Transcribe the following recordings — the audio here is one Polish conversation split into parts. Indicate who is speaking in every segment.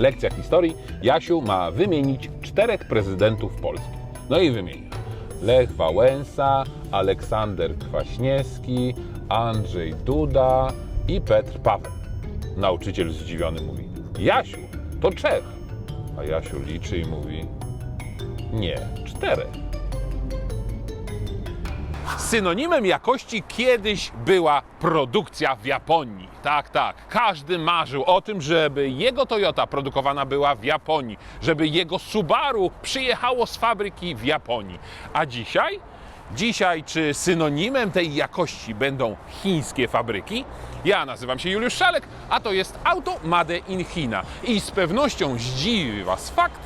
Speaker 1: Lekcja historii. Jasiu ma wymienić 4 prezydentów Polski. No i wymienia. Lech Wałęsa, Aleksander Kwaśniewski, Andrzej Duda i Petr Paweł. Nauczyciel zdziwiony mówi: Jasiu, to Czech. A Jasiu liczy i mówi: nie, 4. Synonimem jakości kiedyś była produkcja w Japonii. Tak. Każdy marzył o tym, żeby jego Toyota produkowana była w Japonii, żeby jego Subaru przyjechało z fabryki w Japonii. A dzisiaj? Dzisiaj czy synonimem tej jakości będą chińskie fabryki? Ja nazywam się Juliusz Szalek, a to jest Auto Made in China. I z pewnością zdziwi Was fakt,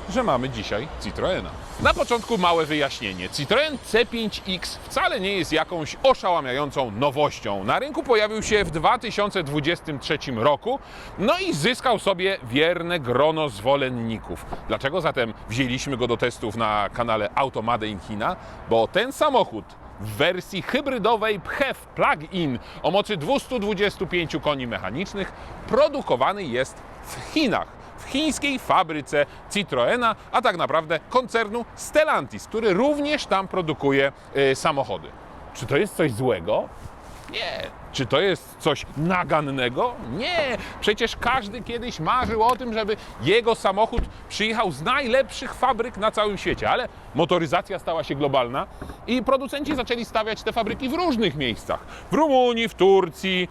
Speaker 1: że mamy dzisiaj Citroena. Na początku małe wyjaśnienie. Citroen C5X wcale nie jest jakąś oszałamiającą nowością. Na rynku pojawił się w 2023 roku, no i zyskał sobie wierne grono zwolenników. Dlaczego zatem wzięliśmy go do testów na kanale Auto Made in China? Bo ten samochód w wersji hybrydowej PHEV Plug-in o mocy 225 koni mechanicznych produkowany jest w Chinach. W chińskiej fabryce Citroena, a tak naprawdę koncernu Stellantis, który również tam produkuje samochody. Czy to jest coś złego? Nie. Czy to jest coś nagannego? Nie. Przecież każdy kiedyś marzył o tym, żeby jego samochód przyjechał z najlepszych fabryk na całym świecie, ale motoryzacja stała się globalna i producenci zaczęli stawiać te fabryki w różnych miejscach. W Rumunii, w Turcji,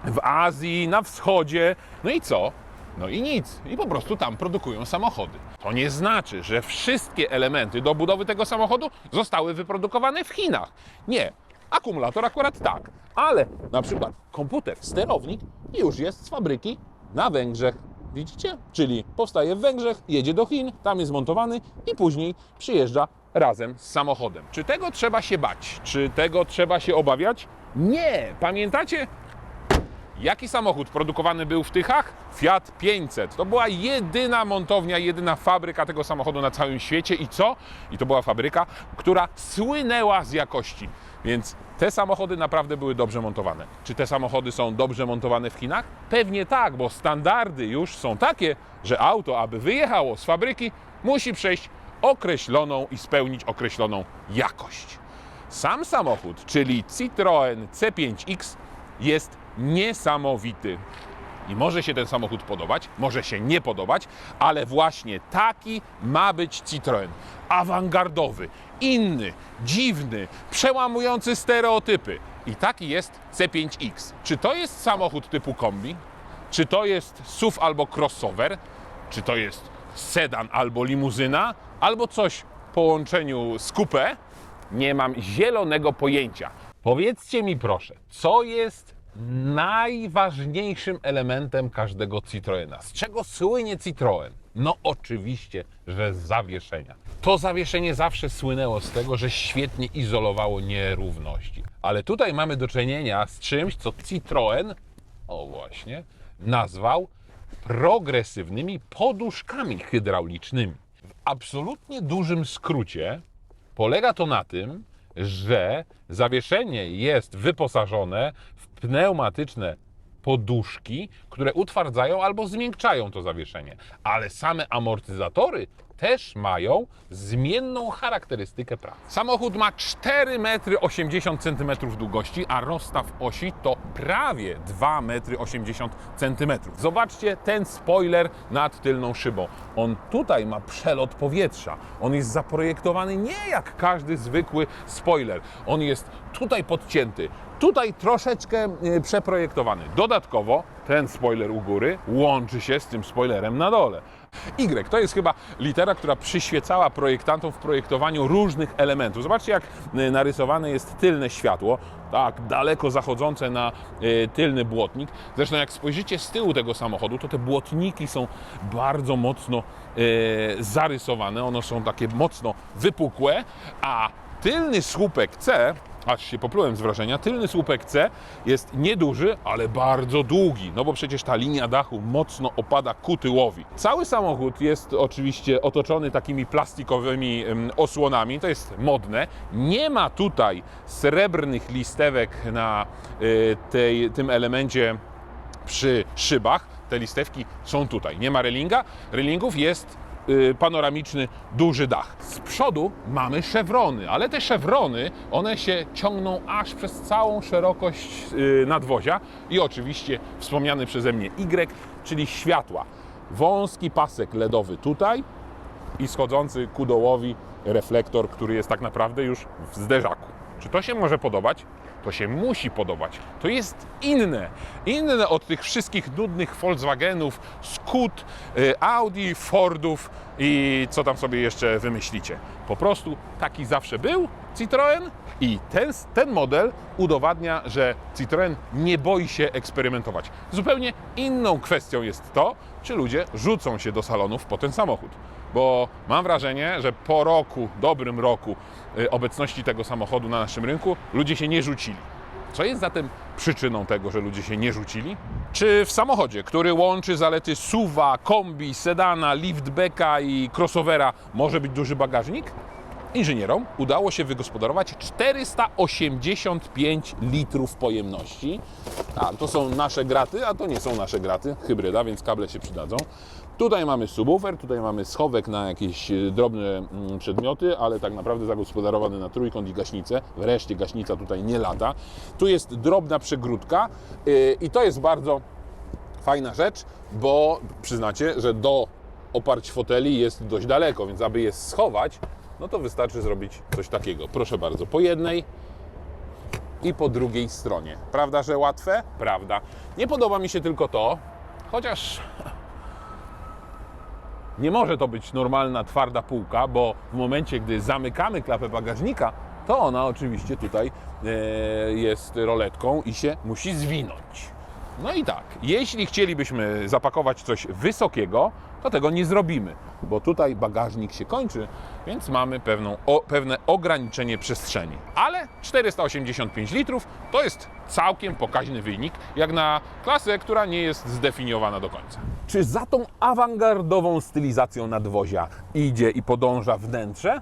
Speaker 1: w Azji, na wschodzie. No i co? No i nic. I po prostu tam produkują samochody. To nie znaczy, że wszystkie elementy do budowy tego samochodu zostały wyprodukowane w Chinach. Nie. Akumulator akurat tak. Ale na przykład komputer, sterownik już jest z fabryki na Węgrzech. Widzicie? Czyli powstaje w Węgrzech, jedzie do Chin, tam jest montowany i później przyjeżdża razem z samochodem. Czy tego trzeba się bać? Czy tego trzeba się obawiać? Nie. Pamiętacie? Jaki samochód produkowany był w Tychach? Fiat 500. To była jedyna montownia, jedyna fabryka tego samochodu na całym świecie. I co? I to była fabryka, która słynęła z jakości. Więc te samochody naprawdę były dobrze montowane. Czy te samochody są dobrze montowane w Chinach? Pewnie tak, bo standardy już są takie, że auto, aby wyjechało z fabryki, musi przejść określoną i spełnić określoną jakość. Sam samochód, czyli Citroen C5X, jest niesamowity. I może się ten samochód podobać, może się nie podobać, ale właśnie taki ma być Citroen. Awangardowy, inny, dziwny, przełamujący stereotypy. I taki jest C5X. Czy to jest samochód typu kombi? Czy to jest SUV albo crossover? Czy to jest sedan albo limuzyna? Albo coś w połączeniu z coupé? Nie mam zielonego pojęcia. Powiedzcie mi proszę, co jest najważniejszym elementem każdego Citroena? Z czego słynie Citroen? No oczywiście, że z zawieszenia. To zawieszenie zawsze słynęło z tego, że świetnie izolowało nierówności. Ale tutaj mamy do czynienia z czymś, co Citroen, o właśnie, nazwał progresywnymi poduszkami hydraulicznymi. W absolutnie dużym skrócie polega to na tym, że zawieszenie jest wyposażone w pneumatyczne poduszki, które utwardzają albo zmiękczają to zawieszenie. Ale same amortyzatory też mają zmienną charakterystykę pracy. Samochód ma 4,80 m długości, a rozstaw osi to prawie 2,80 m. Zobaczcie ten spoiler nad tylną szybą. On tutaj ma przelot powietrza. On jest zaprojektowany nie jak każdy zwykły spoiler. On jest tutaj podcięty, tutaj troszeczkę przeprojektowany. Dodatkowo ten spoiler u góry łączy się z tym spoilerem na dole. Y to jest chyba litera, która przyświecała projektantom w projektowaniu różnych elementów. Zobaczcie, jak narysowane jest tylne światło, tak daleko zachodzące na tylny błotnik. Zresztą jak spojrzycie z tyłu tego samochodu, to te błotniki są bardzo mocno zarysowane. One są takie mocno wypukłe, a tylny słupek C, aż się poplułem z wrażenia, tylny słupek C jest nieduży, ale bardzo długi, no bo przecież ta linia dachu mocno opada ku tyłowi. Cały samochód jest oczywiście otoczony takimi plastikowymi osłonami, to jest modne. Nie ma tutaj srebrnych listewek na tym elemencie przy szybach. te listewki są tutaj. Nie ma relingów, jest panoramiczny, duży dach. Z przodu mamy szewrony, ale te szewrony, one się ciągną aż przez całą szerokość nadwozia i oczywiście wspomniany przeze mnie Y, czyli światła. Wąski pasek LEDowy tutaj i schodzący ku dołowi reflektor, który jest tak naprawdę już w zderzaku. Czy to się może podobać? To się musi podobać. To jest inne od tych wszystkich nudnych Volkswagenów, Scoot, Audi, Fordów i co tam sobie jeszcze wymyślicie. Po prostu taki zawsze był Citroën i ten model udowadnia, że Citroën nie boi się eksperymentować. Zupełnie inną kwestią jest to, czy ludzie rzucą się do salonów po ten samochód. Bo mam wrażenie, że po roku, dobrym roku obecności tego samochodu na naszym rynku, ludzie się nie rzucili. Co jest zatem przyczyną tego, że ludzie się nie rzucili? Czy w samochodzie, który łączy zalety SUV-a, kombi, sedana, liftbacka i crossovera, może być duży bagażnik? Inżynierom udało się wygospodarować 485 litrów pojemności. To są nasze graty, a to nie są nasze graty, hybryda, więc kable się przydadzą. Tutaj mamy subwoofer, tutaj mamy schowek na jakieś drobne przedmioty, ale tak naprawdę zagospodarowany na trójkąt i gaśnicę. Wreszcie gaśnica tutaj nie lata. Tu jest drobna przegródka i to jest bardzo fajna rzecz, bo przyznacie, że do oparć foteli jest dość daleko, więc aby je schować, no to wystarczy zrobić coś takiego. Proszę bardzo, po jednej i po drugiej stronie. Prawda, że łatwe? Prawda. Nie podoba mi się tylko to, chociaż nie może to być normalna, twarda półka, bo w momencie, gdy zamykamy klapę bagażnika, to ona oczywiście tutaj jest roletką i się musi zwinąć. No i tak, jeśli chcielibyśmy zapakować coś wysokiego, to tego nie zrobimy, bo tutaj bagażnik się kończy, więc mamy pewne ograniczenie przestrzeni. Ale 485 litrów to jest całkiem pokaźny wynik, jak na klasę, która nie jest zdefiniowana do końca. Czy za tą awangardową stylizacją nadwozia idzie i podąża wnętrze?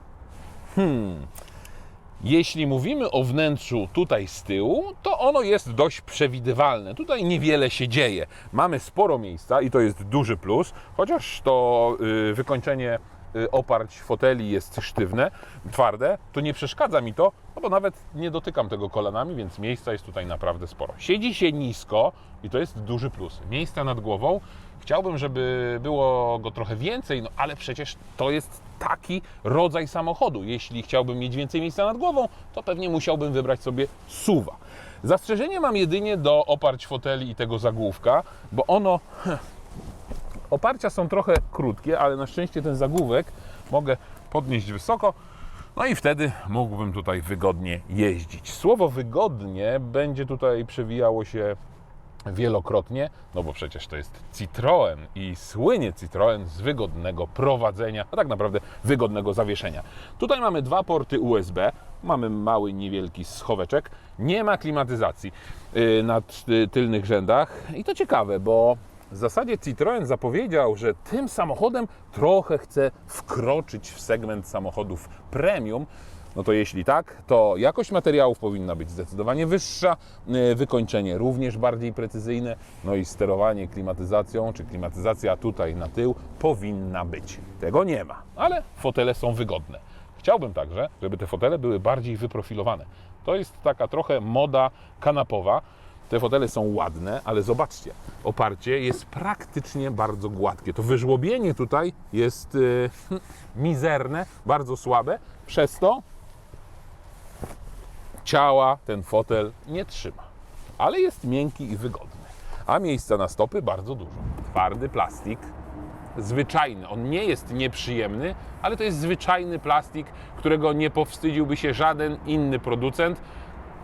Speaker 1: Jeśli mówimy o wnętrzu tutaj z tyłu, to ono jest dość przewidywalne. Tutaj niewiele się dzieje. Mamy sporo miejsca i to jest duży plus, chociaż to wykończenie oparć foteli jest sztywne, twarde, to nie przeszkadza mi to, no bo nawet nie dotykam tego kolanami, więc miejsca jest tutaj naprawdę sporo. Siedzi się nisko i to jest duży plus. Miejsca nad głową, chciałbym, żeby było go trochę więcej, no ale przecież to jest taki rodzaj samochodu. Jeśli chciałbym mieć więcej miejsca nad głową, to pewnie musiałbym wybrać sobie SUV-a. Zastrzeżenie mam jedynie do oparć foteli i tego zagłówka, bo oparcia są trochę krótkie, ale na szczęście ten zagłówek mogę podnieść wysoko, no i wtedy mógłbym tutaj wygodnie jeździć. Słowo wygodnie będzie tutaj przewijało się wielokrotnie, no bo przecież to jest Citroën i słynie Citroën z wygodnego prowadzenia, a tak naprawdę wygodnego zawieszenia. Tutaj mamy dwa porty USB, mamy mały, niewielki schoweczek, nie ma klimatyzacji na tylnych rzędach i to ciekawe, bo w zasadzie Citroën zapowiedział, że tym samochodem trochę chce wkroczyć w segment samochodów premium. No to jeśli tak, to jakość materiałów powinna być zdecydowanie wyższa, wykończenie również bardziej precyzyjne, no i sterowanie klimatyzacją, czy klimatyzacja tutaj na tył powinna być. Tego nie ma, ale fotele są wygodne. Chciałbym także, żeby te fotele były bardziej wyprofilowane. To jest taka trochę moda kanapowa. Te fotele są ładne, ale zobaczcie, oparcie jest praktycznie bardzo gładkie. To wyżłobienie tutaj jest mizerne, bardzo słabe, przez to ciała ten fotel nie trzyma, ale jest miękki i wygodny. A miejsca na stopy bardzo dużo. Twardy plastik, zwyczajny. On nie jest nieprzyjemny, ale to jest zwyczajny plastik, którego nie powstydziłby się żaden inny producent.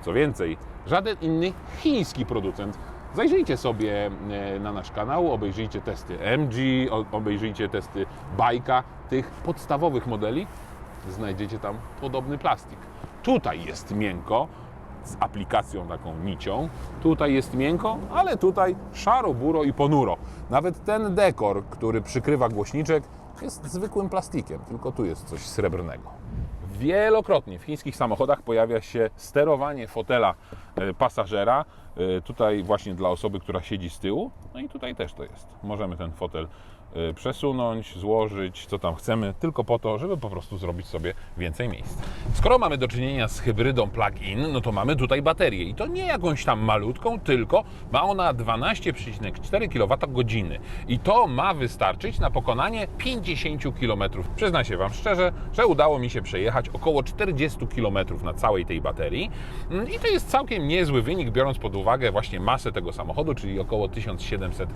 Speaker 1: Co więcej, żaden inny chiński producent. Zajrzyjcie sobie na nasz kanał, obejrzyjcie testy MG, obejrzyjcie testy Bajka, tych podstawowych modeli. Znajdziecie tam podobny plastik. Tutaj jest miękko, z aplikacją taką nicią. Tutaj jest miękko, ale tutaj szaro, buro i ponuro. Nawet ten dekor, który przykrywa głośniczek, jest zwykłym plastikiem, tylko tu jest coś srebrnego. Wielokrotnie w chińskich samochodach pojawia się sterowanie fotela pasażera, tutaj właśnie dla osoby, która siedzi z tyłu. No i tutaj też to jest. Możemy ten fotel przesunąć, złożyć, co tam chcemy, tylko po to, żeby po prostu zrobić sobie więcej miejsca. Skoro mamy do czynienia z hybrydą plug-in, no to mamy tutaj baterię i to nie jakąś tam malutką, tylko ma ona 12,4 kWh i to ma wystarczyć na pokonanie 50 km. Przyznam się Wam szczerze, że udało mi się przejechać około 40 km na całej tej baterii i to jest całkiem niezły wynik, biorąc pod uwagę właśnie masę tego samochodu, czyli około 1700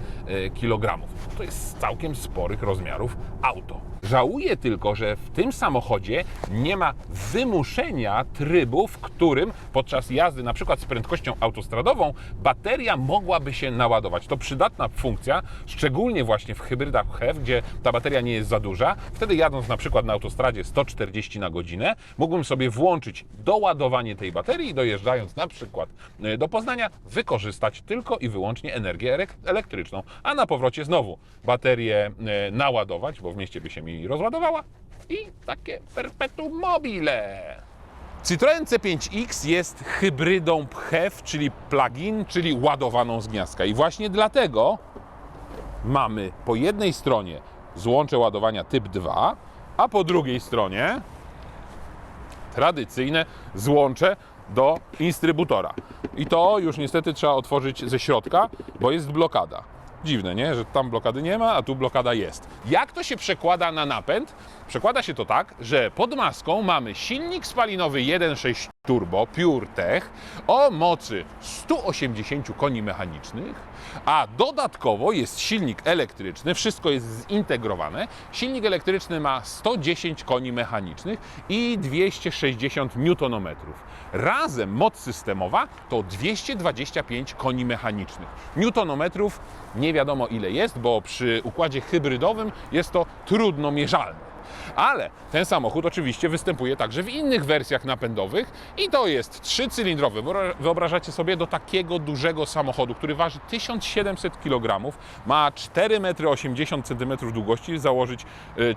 Speaker 1: kg. To jest całkiem sporych rozmiarów auto. Żałuję tylko, że w tym samochodzie nie ma wymuszenia trybu, w którym podczas jazdy na przykład z prędkością autostradową bateria mogłaby się naładować. To przydatna funkcja, szczególnie właśnie w hybrydach HEV, gdzie ta bateria nie jest za duża. Wtedy jadąc na przykład na autostradzie 140 na godzinę, mógłbym sobie włączyć doładowanie tej baterii i dojeżdżając na przykład do Poznania wykorzystać tylko i wyłącznie energię elektryczną, a na powrocie znowu baterię naładować, bo w mieście by się mi rozładowała i takie perpetuum mobile. Citroen C5X jest hybrydą PHEV, czyli plug-in, czyli ładowaną z gniazdka i właśnie dlatego mamy po jednej stronie złącze ładowania typ 2, a po drugiej stronie tradycyjne złącze do instrybutora. I to już niestety trzeba otworzyć ze środka, bo jest blokada. Dziwne, nie? Że tam blokady nie ma, a tu blokada jest. Jak to się przekłada na napęd? Przekłada się to tak, że pod maską mamy silnik spalinowy 1.6 turbo PureTech o mocy 180 koni mechanicznych, a dodatkowo jest silnik elektryczny, wszystko jest zintegrowane. Silnik elektryczny ma 110 koni mechanicznych i 260 Nm. Razem moc systemowa to 225 koni mechanicznych. Newtonometrów nie wiadomo ile jest, bo przy układzie hybrydowym jest to trudno mierzalne. Ale ten samochód oczywiście występuje także w innych wersjach napędowych i to jest 3-cylindrowy. Wyobrażacie sobie, do takiego dużego samochodu, który waży 1700 kg, ma 4,80 m długości, założyć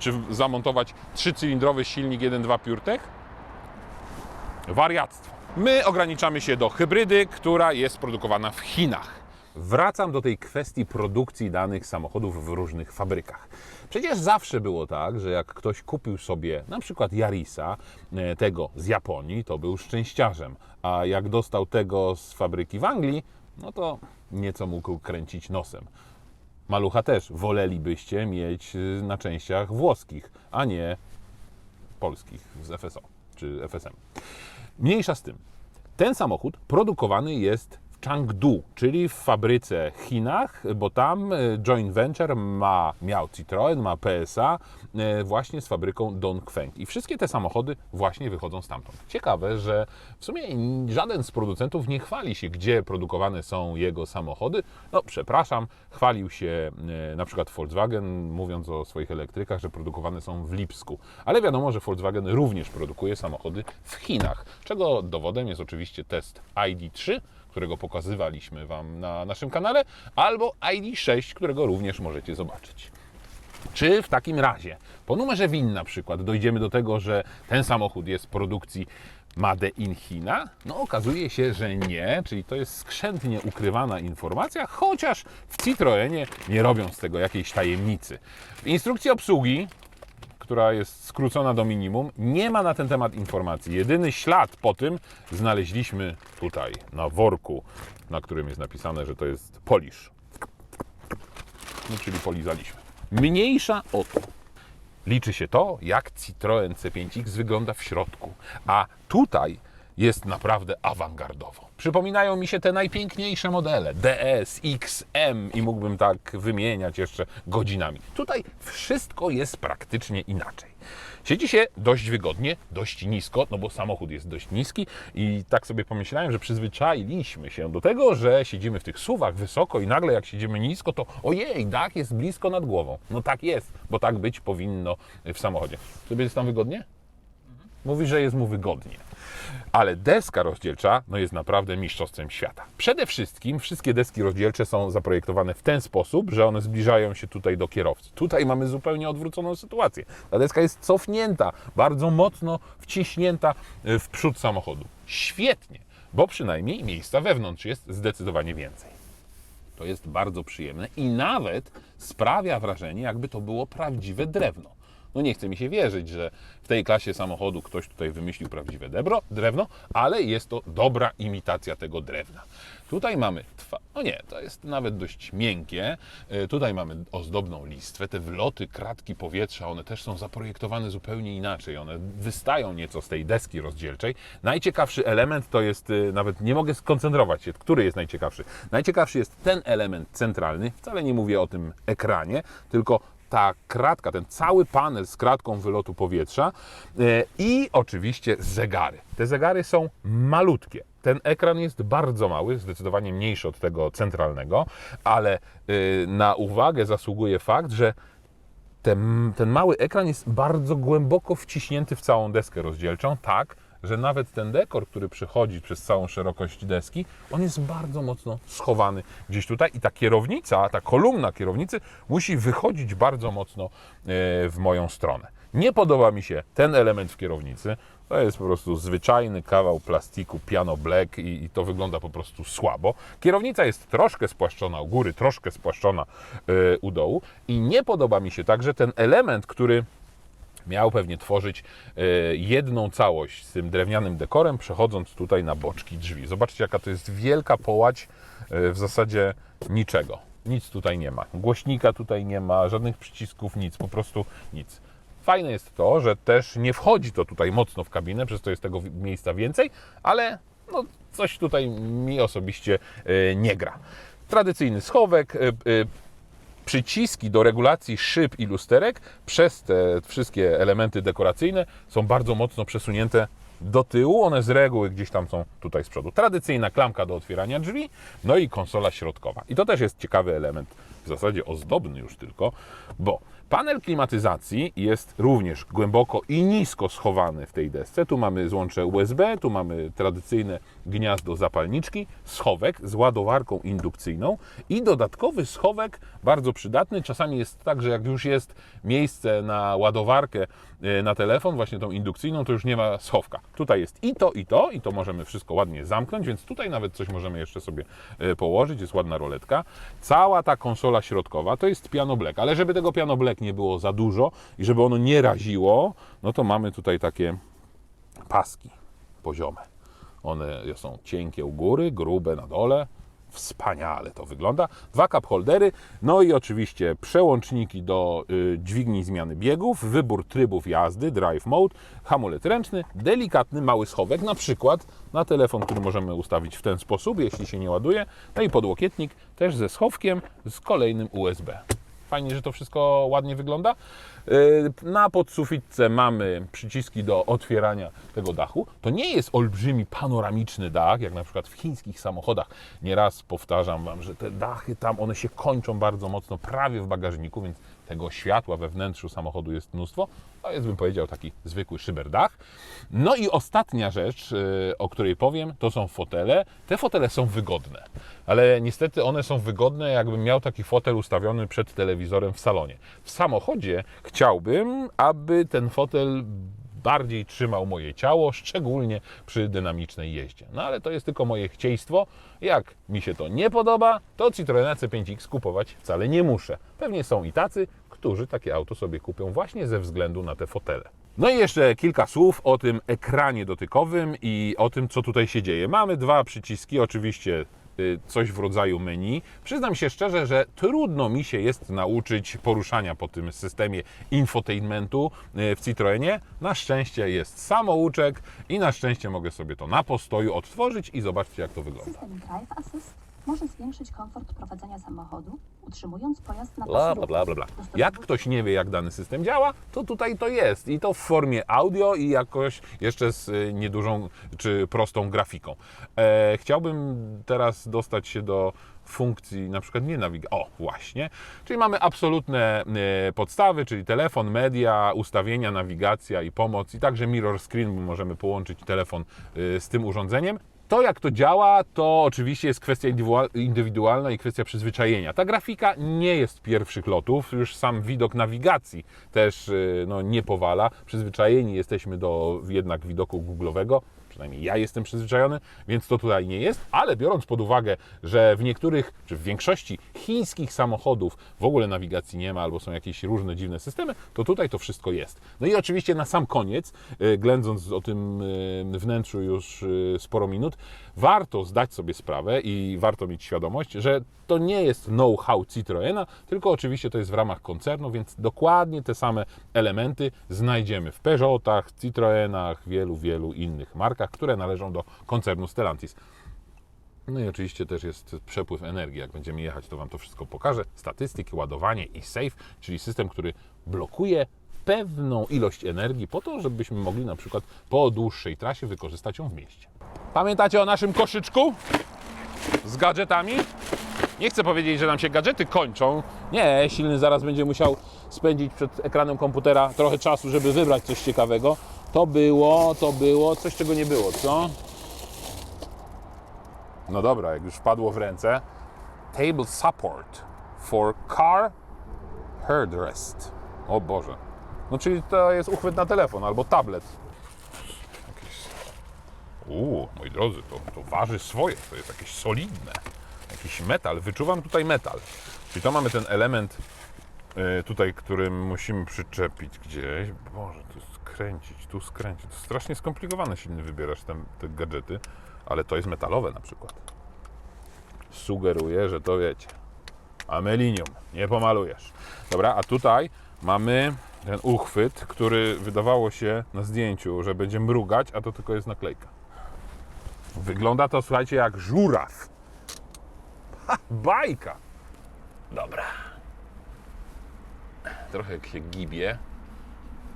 Speaker 1: czy zamontować 3-cylindrowy silnik 1.2 PureTech? Wariactwo. My ograniczamy się do hybrydy, która jest produkowana w Chinach. Wracam do tej kwestii produkcji danych samochodów w różnych fabrykach. Przecież zawsze było tak, że jak ktoś kupił sobie na przykład Yarisa, tego z Japonii, to był szczęściarzem, a jak dostał tego z fabryki w Anglii, no to nieco mógł kręcić nosem. Malucha też wolelibyście mieć na częściach włoskich, a nie polskich z FSO czy FSM. Mniejsza z tym. Ten samochód produkowany jest w Changdu, czyli w fabryce w Chinach, bo tam joint venture miał Citroen, ma PSA właśnie z fabryką Dongfeng. I wszystkie te samochody właśnie wychodzą stamtąd. Ciekawe, że w sumie żaden z producentów nie chwali się, gdzie produkowane są jego samochody. No przepraszam, chwalił się na przykład Volkswagen, mówiąc o swoich elektrykach, że produkowane są w Lipsku. Ale wiadomo, że Volkswagen również produkuje samochody w Chinach, czego dowodem jest oczywiście test ID.3, którego pokazywaliśmy Wam na naszym kanale, albo ID.6, którego również możecie zobaczyć. Czy w takim razie po numerze VIN na przykład dojdziemy do tego, że ten samochód jest produkcji Made in China? No okazuje się, że nie, czyli to jest skrzętnie ukrywana informacja, chociaż w Citroenie nie robią z tego jakiejś tajemnicy. W instrukcji obsługi, która jest skrócona do minimum, nie ma na ten temat informacji. Jedyny ślad po tym znaleźliśmy tutaj na worku, na którym jest napisane, że to jest polish. No, czyli polizaliśmy. Mniejsza o to. Liczy się to, jak Citroen C5X wygląda w środku. A tutaj jest naprawdę awangardowo. Przypominają mi się te najpiękniejsze modele DS, X, M i mógłbym tak wymieniać jeszcze godzinami. Tutaj wszystko jest praktycznie inaczej. Siedzi się dość wygodnie, dość nisko, no bo samochód jest dość niski i tak sobie pomyślałem, że przyzwyczailiśmy się do tego, że siedzimy w tych SUV-ach wysoko i nagle jak siedzimy nisko, to ojej, dach jest blisko nad głową. No tak jest, bo tak być powinno w samochodzie. Tobie jest tam wygodnie? Mówi, że jest mu wygodnie. Ale deska rozdzielcza no jest naprawdę mistrzostwem świata. Przede wszystkim wszystkie deski rozdzielcze są zaprojektowane w ten sposób, że one zbliżają się tutaj do kierowcy. Tutaj mamy zupełnie odwróconą sytuację. Ta deska jest cofnięta, bardzo mocno wciśnięta w przód samochodu. Świetnie, bo przynajmniej miejsca wewnątrz jest zdecydowanie więcej. To jest bardzo przyjemne i nawet sprawia wrażenie, jakby to było prawdziwe drewno. No nie chce mi się wierzyć, że w tej klasie samochodu ktoś tutaj wymyślił prawdziwe drewno, ale jest to dobra imitacja tego drewna. Tutaj mamy, no nie, to jest nawet dość miękkie. Tutaj mamy ozdobną listwę. Te wloty, kratki powietrza, one też są zaprojektowane zupełnie inaczej. One wystają nieco z tej deski rozdzielczej. Najciekawszy element to jest, nawet nie mogę skoncentrować się, który jest najciekawszy. Najciekawszy jest ten element centralny. Wcale nie mówię o tym ekranie, tylko ta kratka, ten cały panel z kratką wylotu powietrza i oczywiście zegary. Te zegary są malutkie. Ten ekran jest bardzo mały, zdecydowanie mniejszy od tego centralnego, ale na uwagę zasługuje fakt, że ten mały ekran jest bardzo głęboko wciśnięty w całą deskę rozdzielczą, tak, że nawet ten dekor, który przechodzi przez całą szerokość deski, on jest bardzo mocno schowany gdzieś tutaj i ta kierownica, ta kolumna kierownicy musi wychodzić bardzo mocno w moją stronę. Nie podoba mi się ten element w kierownicy. To jest po prostu zwyczajny kawał plastiku piano black i to wygląda po prostu słabo. Kierownica jest troszkę spłaszczona u góry, troszkę spłaszczona u dołu i nie podoba mi się także ten element, który miał pewnie tworzyć jedną całość z tym drewnianym dekorem, przechodząc tutaj na boczki drzwi. Zobaczcie, jaka to jest wielka połać w zasadzie niczego. Nic tutaj nie ma. Głośnika tutaj nie ma, żadnych przycisków, nic, po prostu nic. Fajne jest to, że też nie wchodzi to tutaj mocno w kabinę, przez to jest tego miejsca więcej, ale no, coś tutaj mi osobiście nie gra. Tradycyjny schowek, przyciski do regulacji szyb i lusterek przez te wszystkie elementy dekoracyjne są bardzo mocno przesunięte do tyłu. One z reguły gdzieś tam są tutaj z przodu. Tradycyjna klamka do otwierania drzwi, no i konsola środkowa. I to też jest ciekawy element, w zasadzie ozdobny już tylko, bo panel klimatyzacji jest również głęboko i nisko schowany w tej desce. Tu mamy złącze USB, tu mamy tradycyjne gniazdo zapalniczki, schowek z ładowarką indukcyjną i dodatkowy schowek, bardzo przydatny. Czasami jest tak, że jak już jest miejsce na ładowarkę na telefon, właśnie tą indukcyjną, to już nie ma schowka. Tutaj jest i to możemy wszystko ładnie zamknąć, więc tutaj nawet coś możemy jeszcze sobie położyć, jest ładna roletka. Cała ta konsola środkowa to jest piano black, ale żeby tego piano black nie było za dużo i żeby ono nie raziło, no to mamy tutaj takie paski poziome. One są cienkie u góry, grube na dole. Wspaniale to wygląda. 2 cup holdery, no i oczywiście przełączniki do dźwigni zmiany biegów, wybór trybów jazdy, drive mode, hamulec ręczny, delikatny mały schowek, na przykład na telefon, który możemy ustawić w ten sposób, jeśli się nie ładuje, no i podłokietnik też ze schowkiem, z kolejnym USB. Fajnie, że to wszystko ładnie wygląda. Na podsufitce mamy przyciski do otwierania tego dachu. To nie jest olbrzymi panoramiczny dach, jak na przykład w chińskich samochodach. Nieraz powtarzam Wam, że te dachy tam, one się kończą bardzo mocno prawie w bagażniku, więc tego światła we wnętrzu samochodu jest mnóstwo. To jest, bym powiedział, taki zwykły szyberdach. No i ostatnia rzecz, o której powiem, to są fotele. Te fotele są wygodne, ale niestety one są wygodne, jakbym miał taki fotel ustawiony przed telewizorem w salonie. W samochodzie chciałbym, aby ten fotel bardziej trzymał moje ciało, szczególnie przy dynamicznej jeździe. No ale to jest tylko moje chcieństwo. Jak mi się to nie podoba, to Citroena C5X kupować wcale nie muszę. Pewnie są i tacy, którzy takie auto sobie kupią właśnie ze względu na te fotele. No i jeszcze kilka słów o tym ekranie dotykowym i o tym, co tutaj się dzieje. Mamy 2 przyciski, oczywiście coś w rodzaju menu. Przyznam się szczerze, że trudno mi się jest nauczyć poruszania po tym systemie infotainmentu w Citroenie. Na szczęście jest samouczek i na szczęście mogę sobie to na postoju odtworzyć i zobaczcie, jak to wygląda.
Speaker 2: System Drive Assist może zwiększyć komfort prowadzenia samochodu, utrzymując pojazd na
Speaker 1: Bla, bla, bla, bla, bla. Jak ktoś nie wie, jak dany system działa, to tutaj to jest. I to w formie audio i jakoś jeszcze z niedużą czy prostą grafiką. Chciałbym teraz dostać się do funkcji, na przykład nie nawigacji. O, właśnie. Czyli mamy absolutne podstawy, czyli telefon, media, ustawienia, nawigacja i pomoc. I także mirror screen, bo możemy połączyć telefon z tym urządzeniem. To, jak to działa, to oczywiście jest kwestia indywidualna i kwestia przyzwyczajenia. Ta grafika nie jest pierwszych lotów, już sam widok nawigacji też no, nie powala. Przyzwyczajeni jesteśmy do jednak widoku Google'owego. Przynajmniej ja jestem przyzwyczajony, więc to tutaj nie jest, ale biorąc pod uwagę, że w niektórych, czy w większości chińskich samochodów w ogóle nawigacji nie ma, albo są jakieś różne dziwne systemy, to tutaj to wszystko jest. No i oczywiście na sam koniec, ględząc o tym wnętrzu już sporo minut, warto zdać sobie sprawę i warto mieć świadomość, że to nie jest know-how Citroena, tylko oczywiście to jest w ramach koncernu, więc dokładnie te same elementy znajdziemy w Peugeotach, Citroenach, wielu innych markach, które należą do koncernu Stellantis. No i oczywiście też jest przepływ energii. Jak będziemy jechać, to Wam to wszystko pokażę. Statystyki, ładowanie i safe, czyli system, który blokuje pewną ilość energii po to, żebyśmy mogli na przykład po dłuższej trasie wykorzystać ją w mieście. Pamiętacie o naszym koszyczku z gadżetami? Nie chcę powiedzieć, że nam się gadżety kończą. Nie, Silny zaraz będzie musiał spędzić przed ekranem komputera trochę czasu, żeby wybrać coś ciekawego. To było, coś czego nie było, co? No dobra, jak już wpadło w ręce. Table support for car headrest. O Boże. No czyli to jest uchwyt na telefon albo tablet. Moi drodzy, to waży swoje, to jest jakieś solidne. Jakiś metal, wyczuwam tutaj metal. Czyli to mamy ten element tutaj, który musimy przyczepić gdzieś. Boże, tu skręcić, tu skręcić. To strasznie skomplikowane, Silny, wybierasz te gadżety, ale to jest metalowe na przykład. Sugeruję, że to wiecie. Amelinium, nie pomalujesz. Dobra, a tutaj mamy ten uchwyt, który wydawało się na zdjęciu, że będzie mrugać, a to tylko jest naklejka. Wygląda to, słuchajcie, jak żuraw. Ha, bajka. Dobra. Trochę się gibie,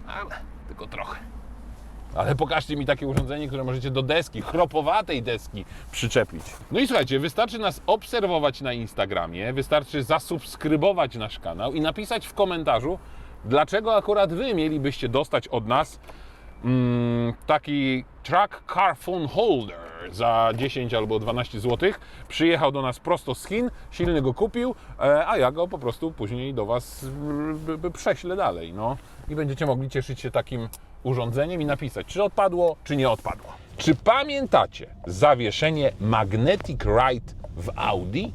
Speaker 1: ale tylko trochę. Ale pokażcie mi takie urządzenie, które możecie do deski, chropowatej deski przyczepić. No i słuchajcie, wystarczy nas obserwować na Instagramie, wystarczy zasubskrybować nasz kanał i napisać w komentarzu, dlaczego akurat Wy mielibyście dostać od nas taki Track Car Phone Holder za 10 albo 12 zł. Przyjechał do nas prosto z Chin, Silny go kupił, a ja go po prostu później do Was prześlę dalej. No. I będziecie mogli cieszyć się takim urządzeniem i napisać, czy odpadło, czy nie odpadło. Czy pamiętacie zawieszenie Magnetic Ride w Audi?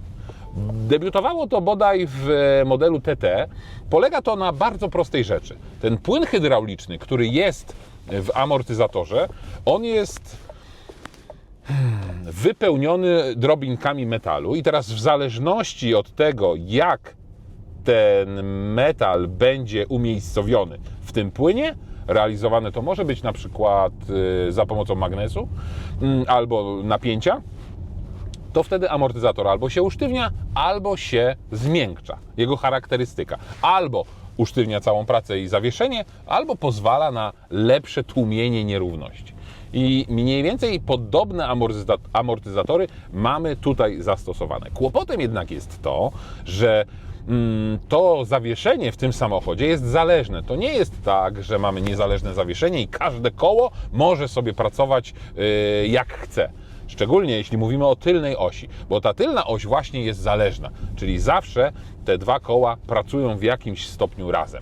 Speaker 1: Debiutowało to bodaj w modelu TT. Polega to na bardzo prostej rzeczy. Ten płyn hydrauliczny, który jest w amortyzatorze, on jest wypełniony drobinkami metalu i teraz w zależności od tego, jak ten metal będzie umiejscowiony w tym płynie, realizowane to może być na przykład za pomocą magnesu albo napięcia, to wtedy amortyzator albo się usztywnia, albo się zmiękcza. Jego charakterystyka. Albo usztywnia całą pracę i zawieszenie, albo pozwala na lepsze tłumienie nierówności. I mniej więcej podobne amortyzatory mamy tutaj zastosowane. Kłopotem jednak jest to, że to zawieszenie w tym samochodzie jest zależne. To nie jest tak, że mamy niezależne zawieszenie i każde koło może sobie pracować jak chce. Szczególnie jeśli mówimy o tylnej osi, bo ta tylna oś właśnie jest zależna, czyli zawsze te dwa koła pracują w jakimś stopniu razem.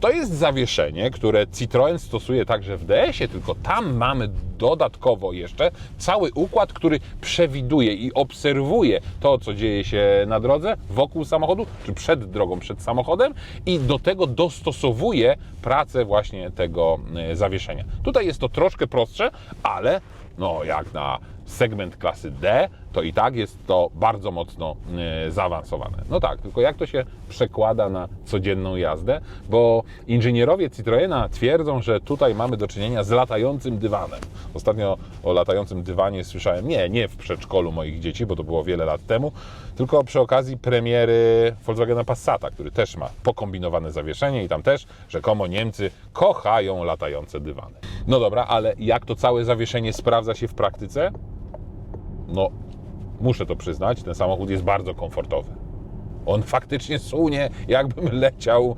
Speaker 1: To jest zawieszenie, które Citroen stosuje także w DS-ie, tylko tam mamy dodatkowo jeszcze cały układ, który przewiduje i obserwuje to, co dzieje się na drodze, wokół samochodu, czy przed drogą, przed samochodem i do tego dostosowuje pracę właśnie tego zawieszenia. Tutaj jest to troszkę prostsze, ale no jak na segment klasy D, to i tak jest to bardzo mocno zaawansowane. No tak, tylko jak to się przekłada na codzienną jazdę? Bo inżynierowie Citroena twierdzą, że tutaj mamy do czynienia z latającym dywanem. Ostatnio o latającym dywanie słyszałem, nie w przedszkolu moich dzieci, bo to było wiele lat temu, tylko przy okazji premiery Volkswagena Passata, który też ma pokombinowane zawieszenie i tam też rzekomo Niemcy kochają latające dywany. No dobra, ale jak to całe zawieszenie sprawdza się w praktyce? No, muszę to przyznać, ten samochód jest bardzo komfortowy. On faktycznie sunie, jakbym leciał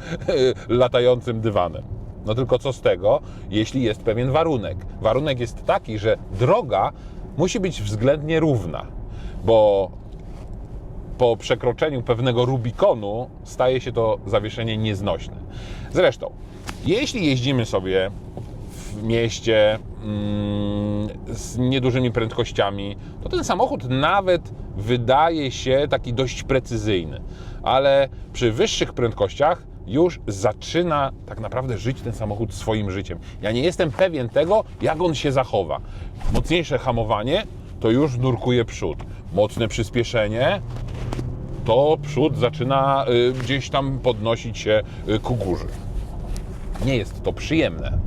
Speaker 1: latającym dywanem. No tylko co z tego, jeśli jest pewien warunek? Warunek jest taki, że droga musi być względnie równa, bo po przekroczeniu pewnego Rubikonu staje się to zawieszenie nieznośne. Zresztą, jeśli jeździmy sobie w mieście z niedużymi prędkościami, to ten samochód nawet wydaje się taki dość precyzyjny, ale przy wyższych prędkościach już zaczyna tak naprawdę żyć ten samochód swoim życiem. Ja nie jestem pewien tego, jak on się zachowa. Mocniejsze hamowanie to już nurkuje przód. Mocne przyspieszenie to przód zaczyna gdzieś tam podnosić się ku górze. Nie jest to przyjemne.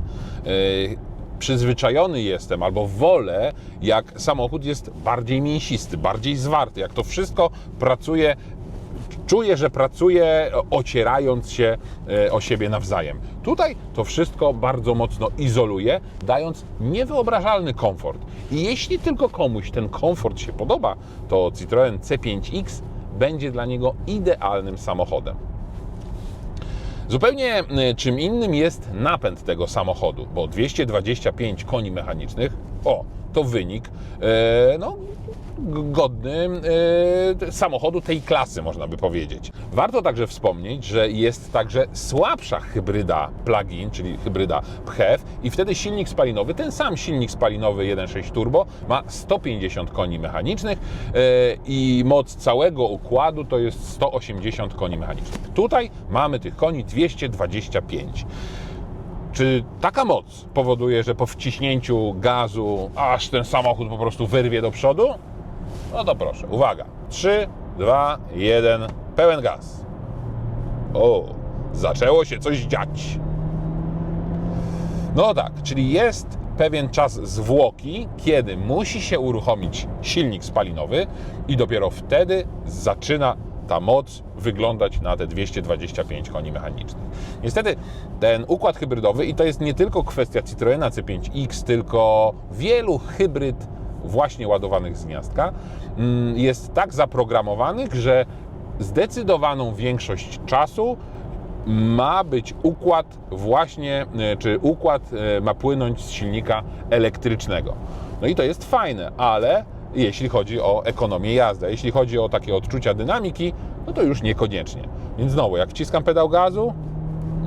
Speaker 1: Przyzwyczajony jestem, albo wolę, jak samochód jest bardziej mięsisty, bardziej zwarty, jak to wszystko pracuje, czuję, że pracuje ocierając się o siebie nawzajem. Tutaj to wszystko bardzo mocno izoluje, dając niewyobrażalny komfort. I jeśli tylko komuś ten komfort się podoba, to Citroen C5X będzie dla niego idealnym samochodem. Zupełnie czym innym jest napęd tego samochodu, bo 225 koni mechanicznych, to wynik godny samochodu tej klasy, można by powiedzieć. Warto także wspomnieć, że jest także słabsza hybryda plug-in, czyli hybryda PHEV, i wtedy silnik spalinowy, ten sam silnik spalinowy 1.6 turbo, ma 150 koni mechanicznych i moc całego układu to jest 180 koni mechanicznych. Tutaj mamy tych koni 225. Czy taka moc powoduje, że po wciśnięciu gazu aż ten samochód po prostu wyrwie do przodu? No to proszę, uwaga. 3, 2, 1, pełen gaz. Zaczęło się coś dziać. No tak, czyli jest pewien czas zwłoki, kiedy musi się uruchomić silnik spalinowy i dopiero wtedy zaczyna ta moc wyglądać na te 225 koni mechanicznych. Niestety ten układ hybrydowy, i to jest nie tylko kwestia Citroena C5X, tylko wielu hybryd właśnie ładowanych z gniazdka, jest tak zaprogramowanych, że zdecydowaną większość czasu ma być układ właśnie, czy układ ma płynąć z silnika elektrycznego. No i to jest fajne, ale jeśli chodzi o ekonomię jazdy, jeśli chodzi o takie odczucia dynamiki, no to już niekoniecznie. Więc znowu, jak wciskam pedał gazu,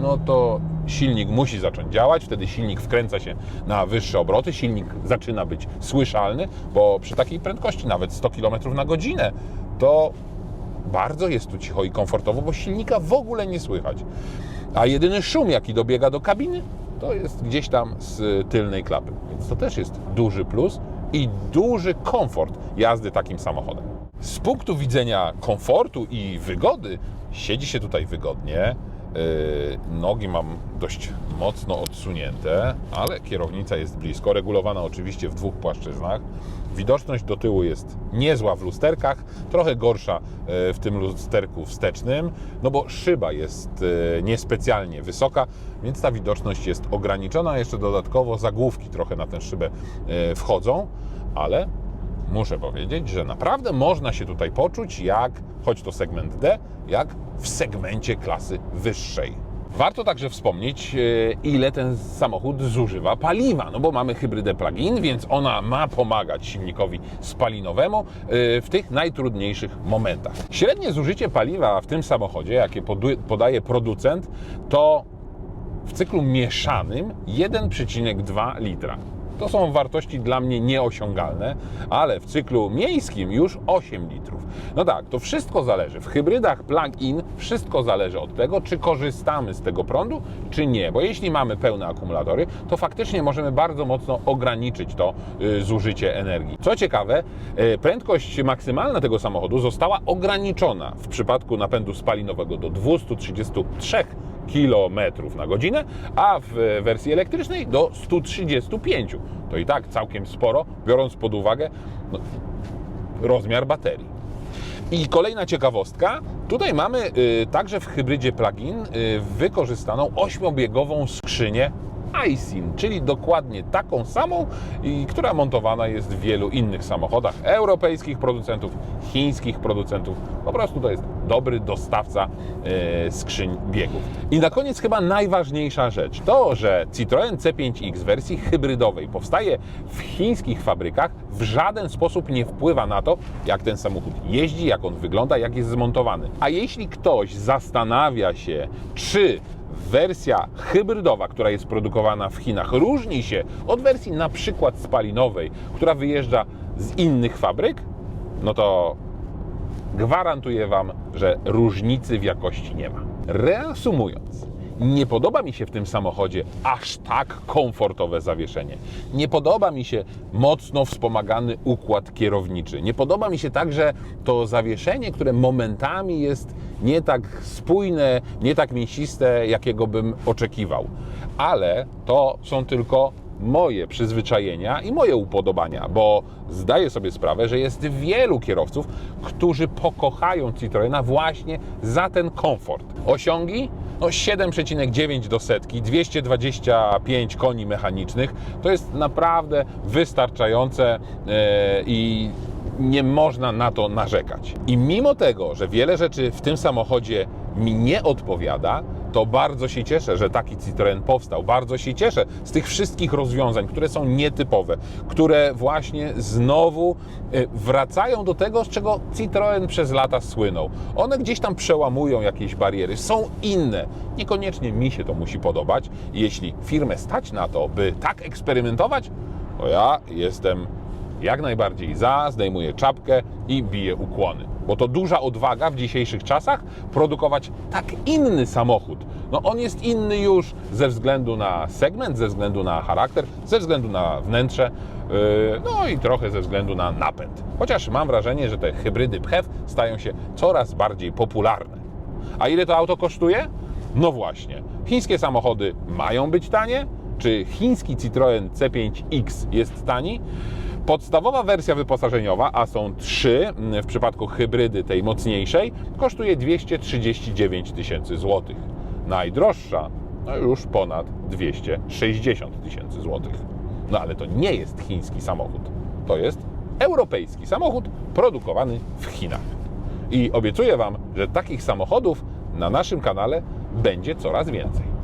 Speaker 1: no to silnik musi zacząć działać, wtedy silnik wkręca się na wyższe obroty, silnik zaczyna być słyszalny, bo przy takiej prędkości nawet 100 km na godzinę to bardzo jest tu cicho i komfortowo, bo silnika w ogóle nie słychać. A jedyny szum, jaki dobiega do kabiny, to jest gdzieś tam z tylnej klapy. Więc to też jest duży plus i duży komfort jazdy takim samochodem. Z punktu widzenia komfortu i wygody siedzi się tutaj wygodnie. Nogi mam dość mocno odsunięte, ale kierownica jest blisko, regulowana oczywiście w dwóch płaszczyznach. Widoczność do tyłu jest niezła w lusterkach, trochę gorsza w tym lusterku wstecznym, no bo szyba jest niespecjalnie wysoka, więc ta widoczność jest ograniczona. Jeszcze dodatkowo zagłówki trochę na tę szybę wchodzą, ale muszę powiedzieć, że naprawdę można się tutaj poczuć jak, choć to segment D, jak w segmencie klasy wyższej. Warto także wspomnieć, ile ten samochód zużywa paliwa, no bo mamy hybrydę plug-in, więc ona ma pomagać silnikowi spalinowemu w tych najtrudniejszych momentach. Średnie zużycie paliwa w tym samochodzie, jakie podaje producent, to w cyklu mieszanym 1,2 litra. To są wartości dla mnie nieosiągalne, ale w cyklu miejskim już 8 litrów. No tak, to wszystko zależy. W hybrydach plug-in wszystko zależy od tego, czy korzystamy z tego prądu, czy nie. Bo jeśli mamy pełne akumulatory, to faktycznie możemy bardzo mocno ograniczyć to zużycie energii. Co ciekawe, prędkość maksymalna tego samochodu została ograniczona w przypadku napędu spalinowego do 233 km na godzinę, a w wersji elektrycznej do 135. To i tak całkiem sporo, biorąc pod uwagę rozmiar baterii. I kolejna ciekawostka, tutaj mamy także w hybrydzie plug-in wykorzystaną 8-biegową skrzynię Aisin, czyli dokładnie taką samą, która montowana jest w wielu innych samochodach europejskich producentów, chińskich producentów. Po prostu to jest dobry dostawca skrzyń biegów. I na koniec chyba najważniejsza rzecz. To, że Citroen C5X w wersji hybrydowej powstaje w chińskich fabrykach, w żaden sposób nie wpływa na to, jak ten samochód jeździ, jak on wygląda, jak jest zmontowany. A jeśli ktoś zastanawia się, czy wersja hybrydowa, która jest produkowana w Chinach, różni się od wersji na przykład spalinowej, która wyjeżdża z innych fabryk, no to gwarantuję Wam, że różnicy w jakości nie ma. Reasumując, nie podoba mi się w tym samochodzie aż tak komfortowe zawieszenie. Nie podoba mi się mocno wspomagany układ kierowniczy. Nie podoba mi się także to zawieszenie, które momentami jest nie tak spójne, nie tak mięsiste, jakiego bym oczekiwał. Ale to są tylko moje przyzwyczajenia i moje upodobania, bo zdaję sobie sprawę, że jest wielu kierowców, którzy pokochają Citroena właśnie za ten komfort. Osiągi? No 7,9 do setki, 225 koni mechanicznych, to jest naprawdę wystarczające i nie można na to narzekać. I mimo tego, że wiele rzeczy w tym samochodzie mi nie odpowiada, to bardzo się cieszę, że taki Citroen powstał. Bardzo się cieszę z tych wszystkich rozwiązań, które są nietypowe, które właśnie znowu wracają do tego, z czego Citroen przez lata słynął. One gdzieś tam przełamują jakieś bariery, są inne. Niekoniecznie mi się to musi podobać. Jeśli firmę stać na to, by tak eksperymentować, to ja jestem jak najbardziej za, zdejmuję czapkę i biję ukłony. Bo to duża odwaga w dzisiejszych czasach produkować tak inny samochód. No on jest inny już ze względu na segment, ze względu na charakter, ze względu na wnętrze, no i trochę ze względu na napęd. Chociaż mam wrażenie, że te hybrydy PHEV stają się coraz bardziej popularne. A ile to auto kosztuje? No właśnie, chińskie samochody mają być tanie? Czy chiński Citroen C5X jest tani? Podstawowa wersja wyposażeniowa, a są 3 w przypadku hybrydy tej mocniejszej, kosztuje 239 tysięcy złotych. Najdroższa no już ponad 260 tysięcy złotych. No ale to nie jest chiński samochód. To jest europejski samochód produkowany w Chinach. I obiecuję Wam, że takich samochodów na naszym kanale będzie coraz więcej.